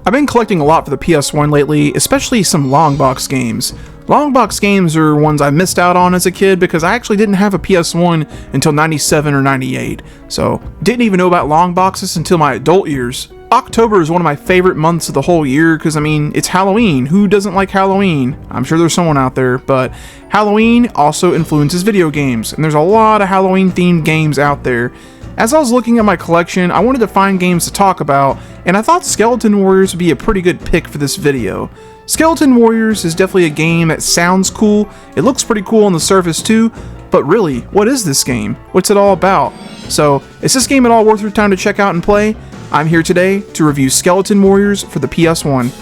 I've been collecting a lot for the PS1 lately, especially some long box games. Long box games are ones I missed out on as a kid because I actually didn't have a PS1 until 97 or 98, so didn't even know about long boxes until my adult years. October is one of my favorite months of the whole year because, I mean, it's Halloween. Who doesn't like Halloween? I'm sure there's someone out there, but Halloween also influences video games, and there's a lot of Halloween-themed games out there. As I was looking at my collection, I wanted to find games to talk about, and I thought Skeleton Warriors would be a pretty good pick for this video. Skeleton Warriors is definitely a game that sounds cool, it looks pretty cool on the surface too, but really, what is this game? What's it all about? So, is this game at all worth your time to check out and play? I'm here today to review Skeleton Warriors for the PS1.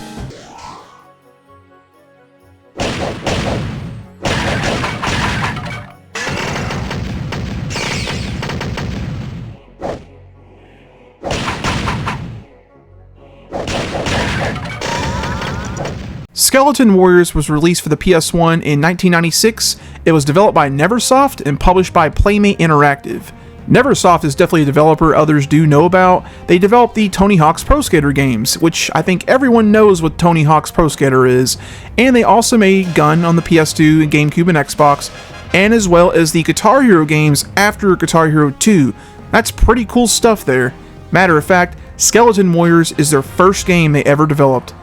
Skeleton Warriors was released for the PS1 in 1996. It was developed by Neversoft and published by Playmate Interactive. Neversoft is definitely a developer others do know about. They developed the Tony Hawk's Pro Skater games, which I think everyone knows what Tony Hawk's Pro Skater is, and they also made Gun on the PS2, GameCube, and Xbox, and as well as the Guitar Hero games after Guitar Hero 2. That's pretty cool stuff there. Matter of fact, Skeleton Warriors is their first game they ever developed.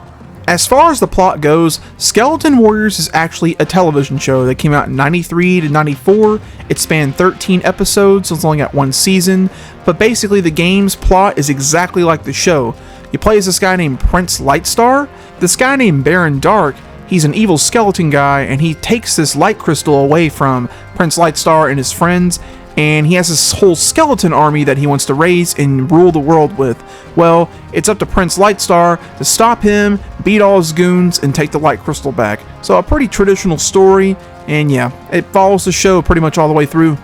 As far as the plot goes, Skeleton Warriors is actually a television show that came out in 93 to 94. It spanned 13 episodes, so it's only got one season, but basically the game's plot is exactly like the show. You play as this guy named Prince Lightstar. This guy named Baron Dark, he's an evil skeleton guy, and he takes this light crystal away from Prince Lightstar and his friends, and he has this whole skeleton army that he wants to raise and rule the world with. Well, it's up to Prince Lightstar to stop him, beat all his goons, and take the light crystal back. So a pretty traditional story, and yeah, it follows the show pretty much all the way through.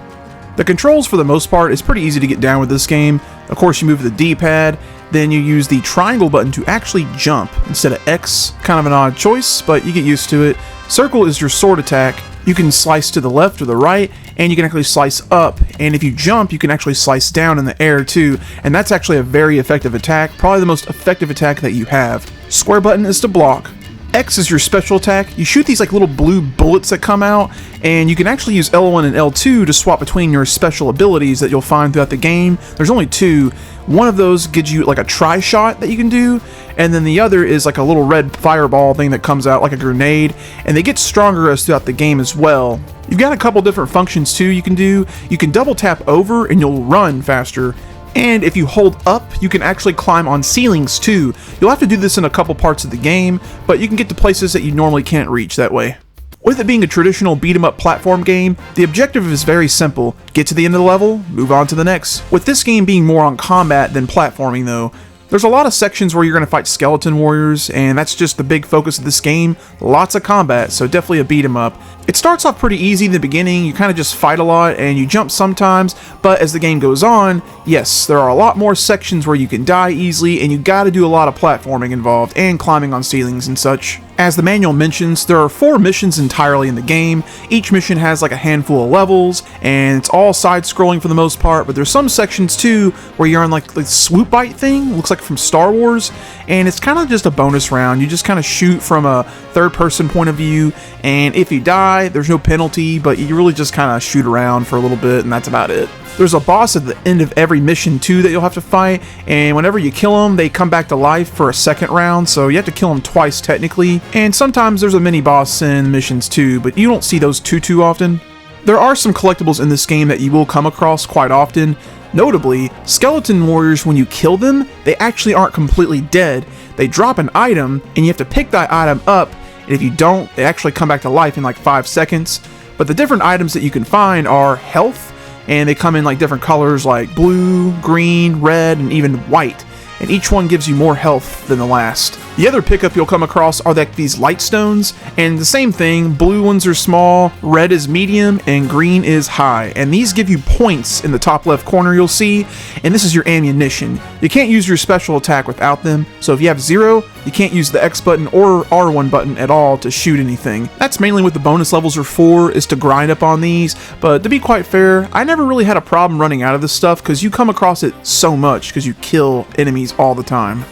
The controls for the most part is pretty easy to get down with this game. Of course, you move the D-pad, then you use the triangle button to actually jump instead of X. Kind of an odd choice, but you get used to it. Circle is your sword attack. You can slice to the left or the right, and you can actually slice up, and if you jump, you can actually slice down in the air too, and that's actually a very effective attack, probably the most effective attack that you have. Square button is to block. X is your special attack. You shoot these like little blue bullets that come out, and you can actually use L1 and L2 to swap between your special abilities that you'll find throughout the game. There's only two. One of those gives you like a tri-shot that you can do, and then the other is like a little red fireball thing that comes out like a grenade, and they get stronger as throughout the game as well. You've got a couple different functions too you can do. You can double tap over and you'll run faster. And if you hold up, you can actually climb on ceilings too. You'll have to do this in a couple parts of the game, but you can get to places that you normally can't reach that way. With it being a traditional beat-em-up platform game, the objective is very simple. Get to the end of the level, move on to the next. With this game being more on combat than platforming though, there's a lot of sections where you're going to fight Skeleton Warriors, and that's just the big focus of this game. Lots of combat, so definitely a beat 'em up. It starts off pretty easy in the beginning, you kind of just fight a lot and you jump sometimes, but as the game goes on, yes, there are a lot more sections where you can die easily, and you gotta do a lot of platforming involved and climbing on ceilings and such. As the manual mentions, there are 4 missions entirely in the game. Each mission has like a handful of levels, and it's all side-scrolling for the most part, but there's some sections too where you're on like the swoop bite thing, looks like from Star Wars, and it's kind of just a bonus round. You just kind of shoot from a third-person point of view, and if you die, there's no penalty, but you really just kind of shoot around for a little bit, and that's about it. There's a boss at the end of every mission too that you'll have to fight, and whenever you kill them, they come back to life for a second round, so you have to kill them twice technically, and sometimes there's a mini-boss in missions too, but you don't see those too often. There are some collectibles in this game that you will come across quite often. Notably, Skeleton Warriors, when you kill them, they actually aren't completely dead. They drop an item, and you have to pick that item up, and if you don't, they actually come back to life in like 5 seconds. But the different items that you can find are health, and they come in like different colors like blue, green, red, and even white, and each one gives you more health than the last. The other pickup you'll come across are like these light stones, and the same thing, blue ones are small, red is medium, and green is high, and these give you points in the top left corner you'll see, and this is your ammunition. You can't use your special attack without them, so if you have 0, you can't use the X button or R1 button at all to shoot anything. That's mainly what the bonus levels are for, is to grind up on these, but to be quite fair, I never really had a problem running out of this stuff because you come across it so much because you kill enemies all the time.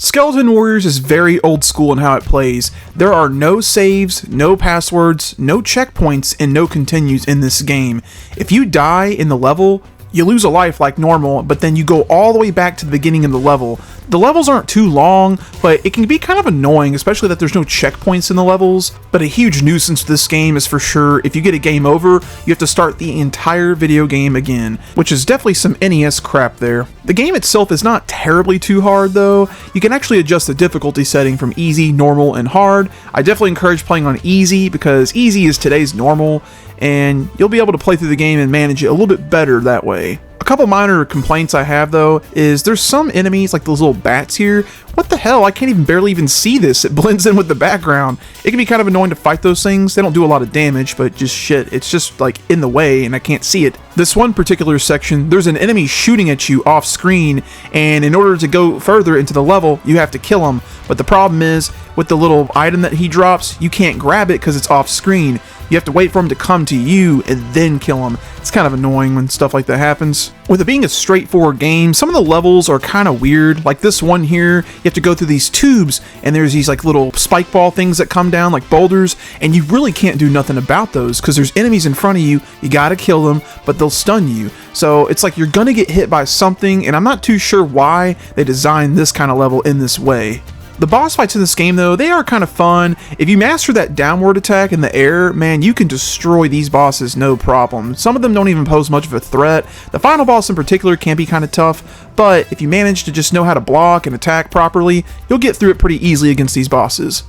Skeleton Warriors is very old school in how it plays. There are no saves, no passwords, no checkpoints, and no continues in this game. If you die in the level, you lose a life like normal, but then you go all the way back to the beginning of the level. The levels aren't too long, but it can be kind of annoying, especially that there's no checkpoints in the levels. But a huge nuisance to this game is for sure, if you get a game over, you have to start the entire video game again, which is definitely some NES crap there. The game itself is not terribly too hard though. You can actually adjust the difficulty setting from easy, normal, and hard. I definitely encourage playing on easy because easy is today's normal, and you'll be able to play through the game and manage it a little bit better that way. A couple minor complaints I have though is there's some enemies like those little bats here. What the hell? I can't even barely even see this. It blends in with the background. It can be kind of annoying to fight those things. They don't do a lot of damage, but just shit. It's just like in the way and I can't see it. This one particular section, there's an enemy shooting at you off screen, and in order to go further into the level, you have to kill him. But the problem is, with the little item that he drops, you can't grab it because it's off screen. You have to wait for him to come to you and then kill him. It's kind of annoying when stuff like that happens. With it being a straightforward game, some of the levels are kind of weird. Like this one here, you have to go through these tubes and there's these like little spike ball things that come down like boulders, and you really can't do nothing about those because there's enemies in front of you. You gotta kill them, but they'll stun you. So it's like you're gonna get hit by something, and I'm not too sure why they designed this kind of level in this way. The boss fights in this game though, they are kind of fun. If you master that downward attack in the air, man, you can destroy these bosses no problem. Some of them don't even pose much of a threat. The final boss in particular can be kind of tough, but if you manage to just know how to block and attack properly, you'll get through it pretty easily against these bosses.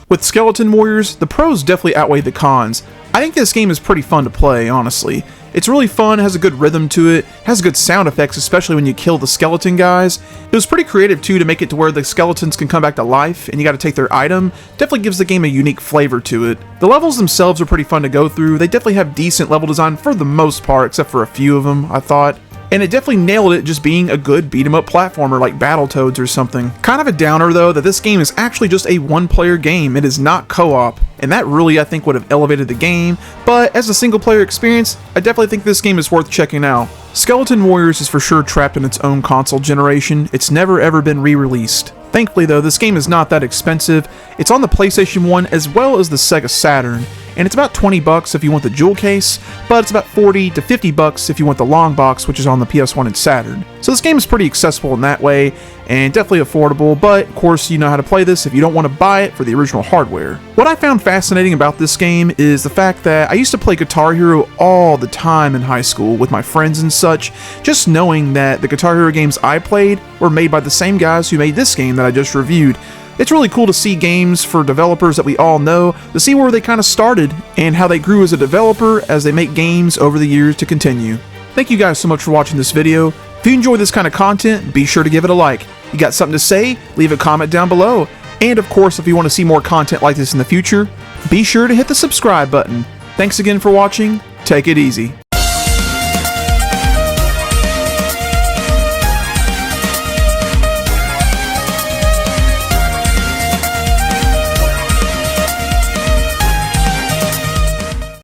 With Skeleton Warriors, the pros definitely outweigh the cons. I think this game is pretty fun to play, honestly. It's really fun, has a good rhythm to it, has good sound effects, especially when you kill the skeleton guys. It was pretty creative too to make it to where the skeletons can come back to life and you gotta take their item. Definitely gives the game a unique flavor to it. The levels themselves are pretty fun to go through. They definitely have decent level design for the most part, except for a few of them, I thought. And it definitely nailed it just being a good beat-em-up platformer like Battletoads or something. Kind of a downer though that this game is actually just a one-player game. It is not co-op, and that really I think would have elevated the game, but as a single-player experience, I definitely think this game is worth checking out. Skeleton Warriors is for sure trapped in its own console generation. It's never ever been re-released. Thankfully though, this game is not that expensive. It's on the PlayStation 1 as well as the Sega Saturn, and it's about 20 bucks if you want the jewel case, but it's about 40 to 50 bucks if you want the long box, which is on the PS1 and Saturn. So this game is pretty accessible in that way, and definitely affordable, but of course you know how to play this if you don't want to buy it for the original hardware. What I found fascinating about this game is the fact that I used to play Guitar Hero all the time in high school with my friends and such, just knowing that the Guitar Hero games I played were made by the same guys who made this game that I just reviewed. It's really cool to see games for developers that we all know, to see where they kind of started and how they grew as a developer as they make games over the years to continue. Thank you guys so much for watching this video. If you enjoy this kind of content, be sure to give it a like. You got something to say? Leave a comment down below. And of course, if you want to see more content like this in the future, be sure to hit the subscribe button. Thanks again for watching. Take it easy.